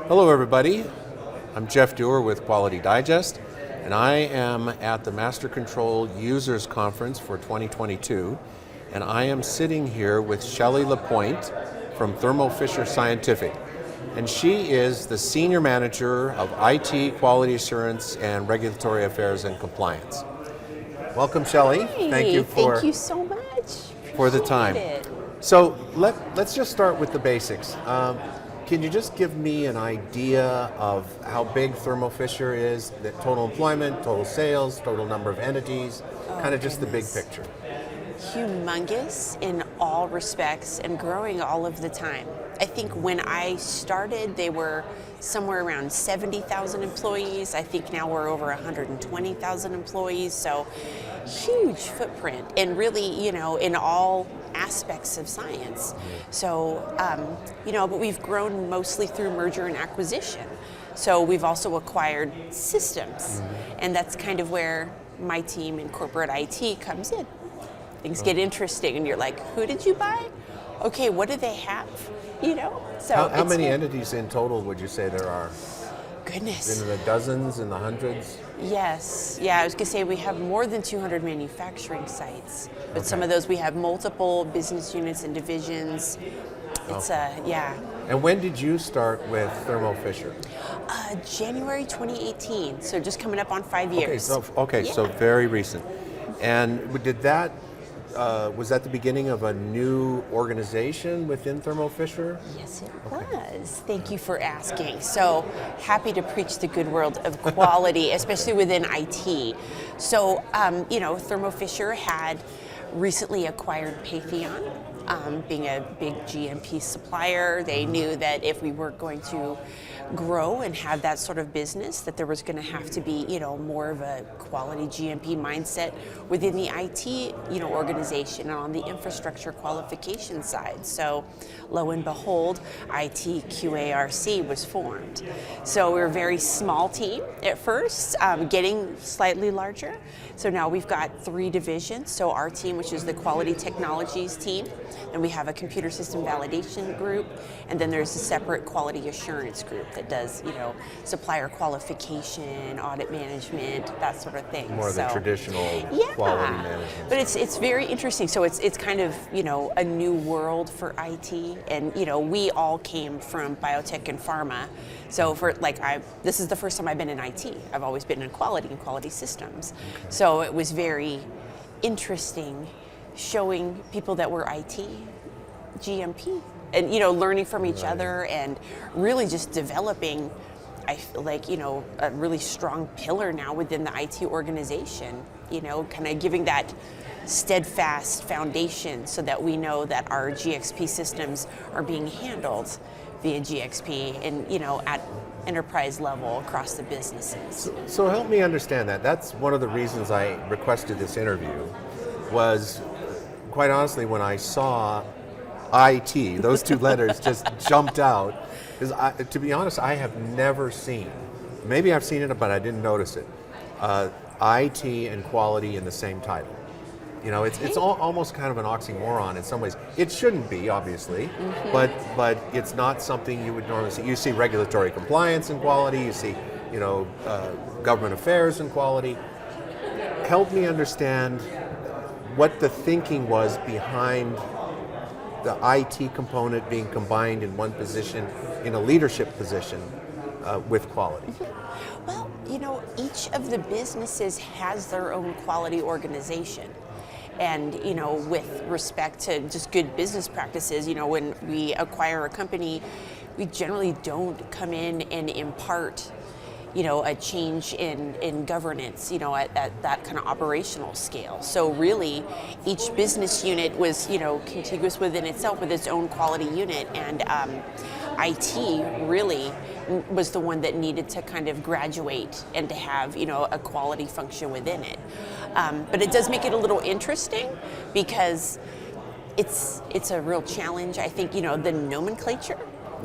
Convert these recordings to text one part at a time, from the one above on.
Hello everybody, I'm Jeff Dewar with Quality Digest, and I am at the Mastercontrol Users Conference for 2022, and I am sitting here with Shelly LaPointe from Thermo Fisher Scientific, and she is the Senior Manager of IT, Quality Assurance, and Regulatory Affairs and Compliance. Welcome, Shelly. Hey, thank you so much for the time. It. So let's just start with the basics. Can you just give me an idea of how big Thermo Fisher is, the total employment, total sales, total number of entities, kind of just the big picture? Humongous in all respects and growing all of the time. I think when I started, they were somewhere around 70,000 employees. I think now we're over 120,000 employees, so huge footprint, and really, in all aspects of science. So, but we've grown mostly through merger and acquisition. So we've also acquired systems, and that's kind of where my team in corporate IT comes in. Things get interesting, and you're like, who did you buy? Okay, what do they have? So how many entities in total would you say there are? Goodness. In the dozens, in the hundreds? Yes. Yeah, I was going to say we have more than 200 manufacturing sites, but some of those we have multiple business units and divisions. It's yeah. And when did you start with Thermo Fisher? January 2018, so just coming up on 5 years. So very recent. And did that, was that the beginning of a new organization within Thermo Fisher? Yes, it was. Thank you for asking. So happy to preach the good world of quality, especially within IT. So, Thermo Fisher had recently acquired Patheon. Being a big GMP supplier, they knew that if we were going to grow and have that sort of business, that there was going to have to be, more of a quality GMP mindset within the IT, organization and on the infrastructure qualification side. So, lo and behold, IT QARC was formed. So we're a very small team at first, getting slightly larger. So now we've got 3 divisions. So our team, which is the quality technologies team, and we have a computer system validation group, and then there's a separate quality assurance group that does, supplier qualification, audit management, that sort of thing. More of the traditional quality management. But it's very interesting. So it's kind of, a new world for IT, and we all came from biotech and pharma. So this is the first time I've been in IT. I've always been in quality and quality systems. So it was very interesting showing people that were IT, GMP, and learning from each other, and really just developing, I feel like, a really strong pillar now within the IT organization, kind of giving that steadfast foundation so that we know that our GXP systems are being handled via GXP and, at enterprise level across the businesses. So help me understand that. That's one of the reasons I requested this interview, was quite honestly when I saw IT, those 2 letters just jumped out. Because to be honest, I have never seen, maybe I've seen it, but I didn't notice it, IT and quality in the same title. It's almost kind of an oxymoron in some ways. It shouldn't be, obviously, but it's not something you would normally see. You see regulatory compliance and quality, you see, government affairs and quality. Help me understand what the thinking was behind the IT component being combined in one position, in a leadership position, with quality. Well, each of the businesses has their own quality organization. And, with respect to just good business practices, when we acquire a company, we generally don't come in and impart, a change in governance, at that kind of operational scale. So really, each business unit was, contiguous within itself with its own quality unit, and IT really was the one that needed to kind of graduate and to have, a quality function within it. But it does make it a little interesting because it's a real challenge. I think, the nomenclature,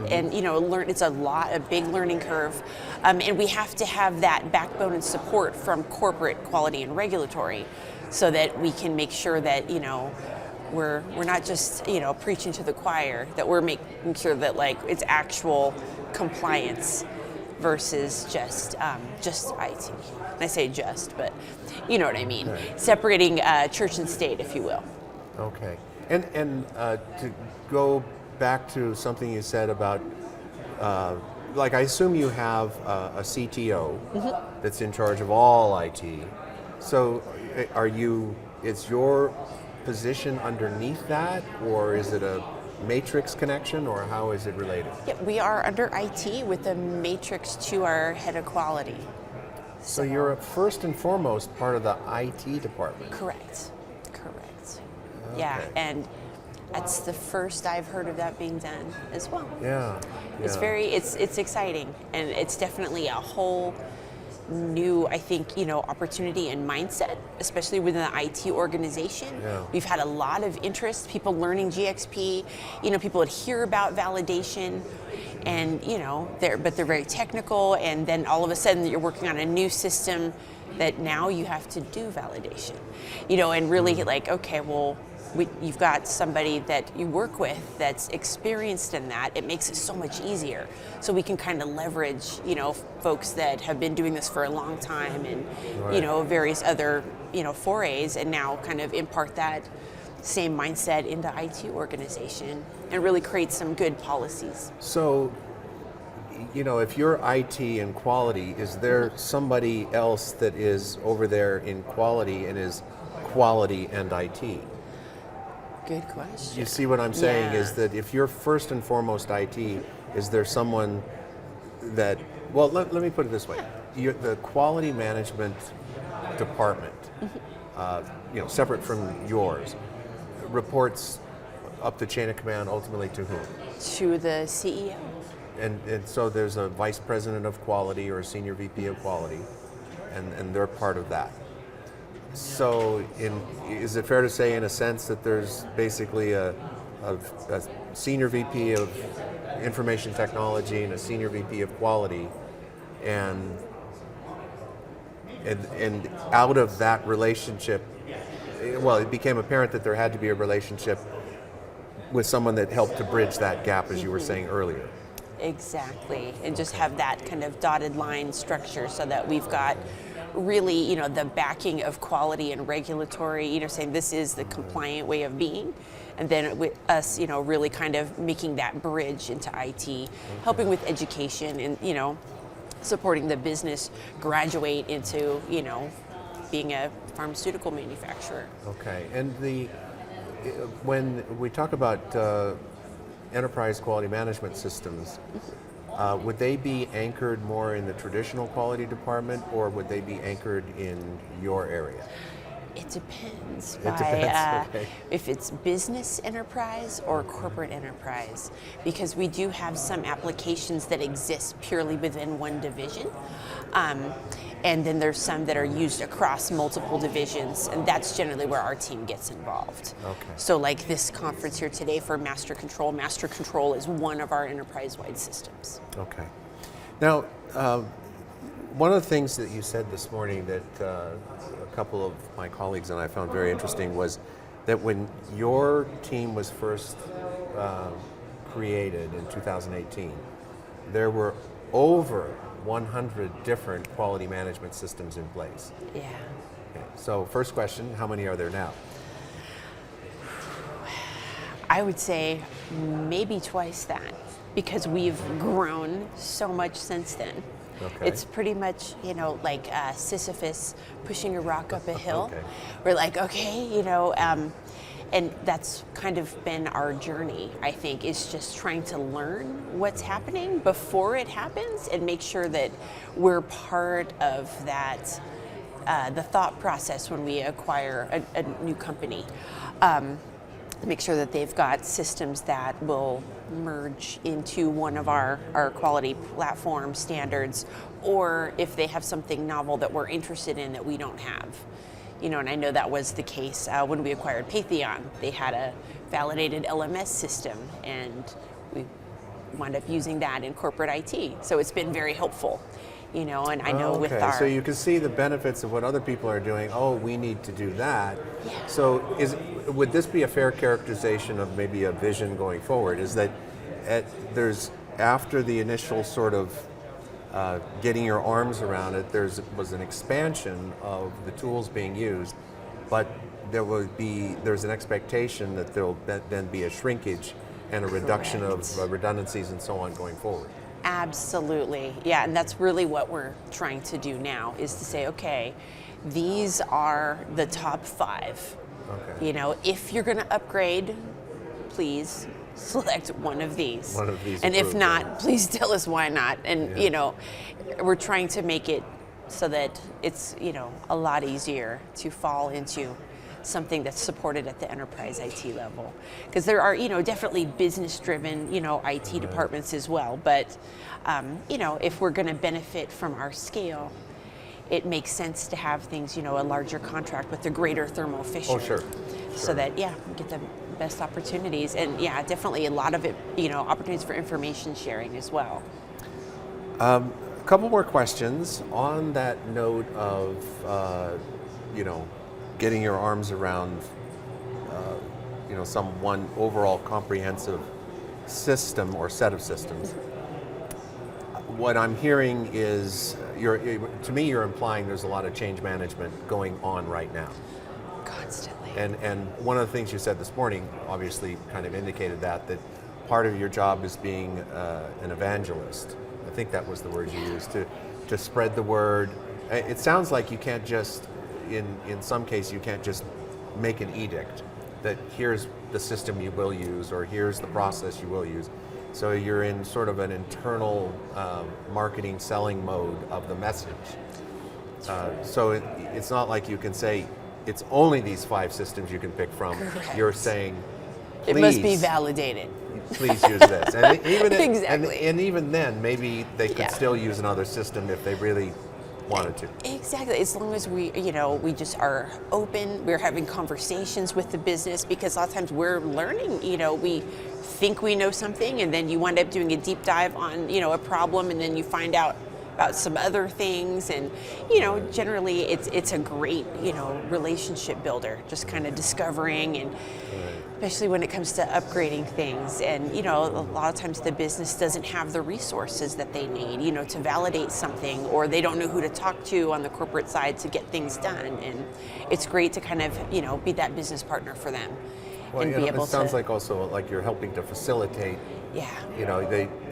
and it's a big learning curve, and we have to have that backbone and support from corporate quality and regulatory, so that we can make sure that we're not just preaching to the choir, that we're making sure that like it's actual compliance versus just IT. And I say just, but you know what I mean. Right. Separating church and state, if you will. Okay. And to go back to something you said about, like I assume you have a CTO that's in charge of all IT. So is your position underneath that, or is it a matrix connection, or how is it related? Yeah, we are under IT with a matrix to our head of quality. So you're first and foremost part of the IT department. Correct. Okay. Yeah, and that's the first I've heard of that being done as well. Yeah. It's it's exciting, and it's definitely a whole new, I think, opportunity and mindset, especially within the IT organization. Yeah. We've had a lot of interest, people learning GXP, people would hear about validation, and they're very technical, and then all of a sudden you're working on a new system that now you have to do validation, and really like, okay, well, you've got somebody that you work with that's experienced in that. It makes it so much easier. So we can kind of leverage, folks that have been doing this for a long time, and Right. Various other, forays, and now kind of impart that same mindset into IT organization and really create some good policies. So, if you're IT and quality, is there somebody else that is over there in quality and is quality and IT? Good question. You see what I'm saying Yeah. is that if you're first and foremost IT, is there someone that, well, let me put it this way. The quality management department, separate from yours, reports up the chain of command ultimately to whom? To the CEO. And so there's a vice president of quality or a senior VP of quality, and they're part of that. So is it fair to say in a sense that there's basically a senior VP of information technology and a senior VP of quality, and out of that relationship, well, it became apparent that there had to be a relationship with someone that helped to bridge that gap, as you were saying earlier. Exactly, and just have that kind of dotted line structure so that we've got really, the backing of quality and regulatory, saying this is the compliant way of being, and then with us, really kind of making that bridge into IT, helping with education and, supporting the business graduate into, being a pharmaceutical manufacturer. Okay, and when we talk about enterprise quality management systems, would they be anchored more in the traditional quality department, or would they be anchored in your area? It depends. Okay. If it's business enterprise or corporate enterprise, because we do have some applications that exist purely within one division. And then there's some that are used across multiple divisions, and that's generally where our team gets involved. Okay. So like this conference here today for Mastercontrol is one of our enterprise-wide systems. Okay. Now, one of the things that you said this morning that a couple of my colleagues and I found very interesting was that when your team was first created in 2018, there were over 100 different quality management systems in place. Yeah. Okay. So first question, how many are there now? I would say maybe twice that, because we've grown so much since then. Okay. It's pretty much, like Sisyphus pushing a rock up a hill. Okay. We're like, okay, and that's kind of been our journey, I think, is just trying to learn what's happening before it happens and make sure that we're part of that, the thought process when we acquire a new company. Make sure that they've got systems that will merge into one of our quality platform standards, or if they have something novel that we're interested in that we don't have. And I know that was the case when we acquired Patheon. They had a validated LMS system, and we wound up using that in corporate IT. So it's been very helpful and I know with Okay, our... so you can see the benefits of what other people are doing. Oh, we need to do that. Yeah. So would this be a fair characterization of maybe a vision going forward? Is that there's, after the initial sort of getting your arms around it, was an expansion of the tools being used, but there's an expectation that there'll then be a shrinkage and a reduction of redundancies and so on going forward. Absolutely. Yeah, and that's really what we're trying to do now, is to say, okay, these are the top 5. Okay. If you're going to upgrade, please select one of these. One of these and if approved, not, yeah. please tell us why not. And, Yeah. We're trying to make it so that it's, a lot easier to fall into something that's supported at the enterprise IT level. Because there are, definitely business-driven, IT departments as well. But, if we're going to benefit from our scale, it makes sense to have things, a larger contract with the greater Thermo Fisher. Oh, sure. So that, we get the best opportunities. And definitely a lot of it, opportunities for information sharing as well. A couple more questions on that note of, getting your arms around, some one overall comprehensive system or set of systems. What I'm hearing is, to me, you're implying there's a lot of change management going on right now. Constantly. And one of the things you said this morning obviously kind of indicated that part of your job is being an evangelist. I think that was the word you used, to spread the word. It sounds like you can't just, in some cases, you can't just make an edict that here's the system you will use or here's the process you will use. So you're in sort of an internal marketing selling mode of the message. So it's not like you can say it's only these 5 systems you can pick from. Correct. You're saying, please, it must be validated. Please use this. And even Exactly. and even then, maybe they could Yeah. still use another system if they really wanted to. Exactly. As long as we, we just are open, we're having conversations with the business, because a lot of times we're learning, we think we know something and then you wind up doing a deep dive on, a problem, and then you find out about some other things, and generally it's a great relationship builder, just kind of discovering, and especially when it comes to upgrading things. And a lot of times the business doesn't have the resources that they need to validate something, or they don't know who to talk to on the corporate side to get things done, and it's great to kind of be that business partner for them. Well, and be able it sounds to, like also like you're helping to facilitate.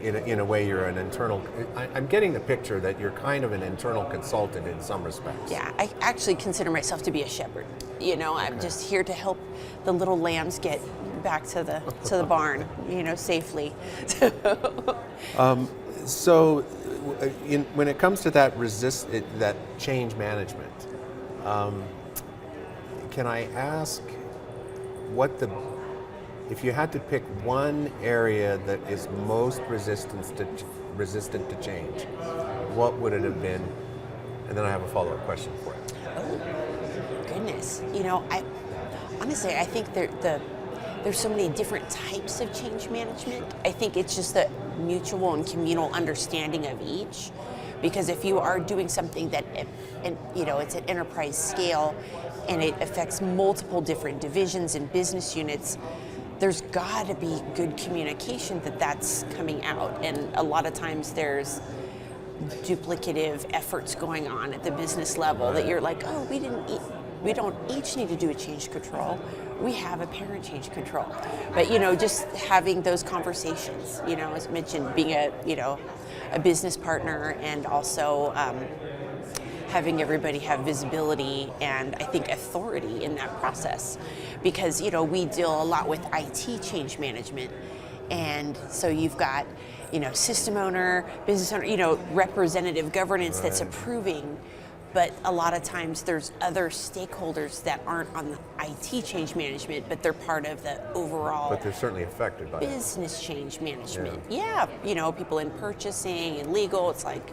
In a way you're an internal. I'm getting the picture that you're kind of an internal consultant in some respects. Yeah, I actually consider myself to be a shepherd. I'm just here to help the little lambs get back to the barn, safely. So, when it comes to that that change management, can I ask if you had to pick one area that is most resistant to change, what would it have been? And then I have a follow-up question for you. Oh, goodness. I think there's so many different types of change management. I think it's just the mutual and communal understanding of each. Because if you are doing something that, it's at enterprise scale and it affects multiple different divisions and business units, there's got to be good communication that's coming out. And a lot of times there's duplicative efforts going on at the business level that you're like, oh, we don't each need to do a change control. We have a parent change control. But just having those conversations, as mentioned, being a business partner, and also having everybody have visibility and I think authority in that process, because we deal a lot with IT change management, and so you've got system owner, business owner, representative governance that's approving. But a lot of times there's other stakeholders that aren't on the IT change management, but they're part of the overall. But they're certainly affected by business change management. Yeah, people in purchasing and legal, it's like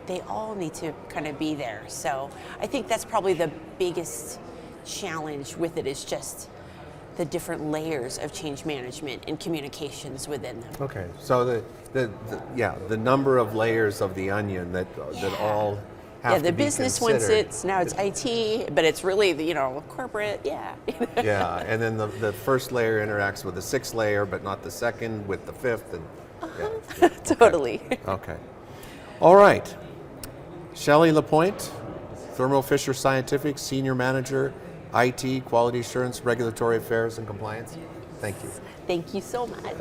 they all need to kind of be there. So I think that's probably the biggest challenge with it, is just the different layers of change management and communications within them. Okay, so the number of layers of the onion that all have Yeah, to the be business once considered. it's now it's IT, but it's really the corporate. Yeah. Yeah, and then the first layer interacts with the sixth layer, but not the second with the fifth, and yeah, Totally. okay. All right, Shelly LaPointe, Thermo Fisher Scientific Senior Manager, IT, Quality Assurance, Regulatory Affairs, and Compliance. Thank you. Thank you so much.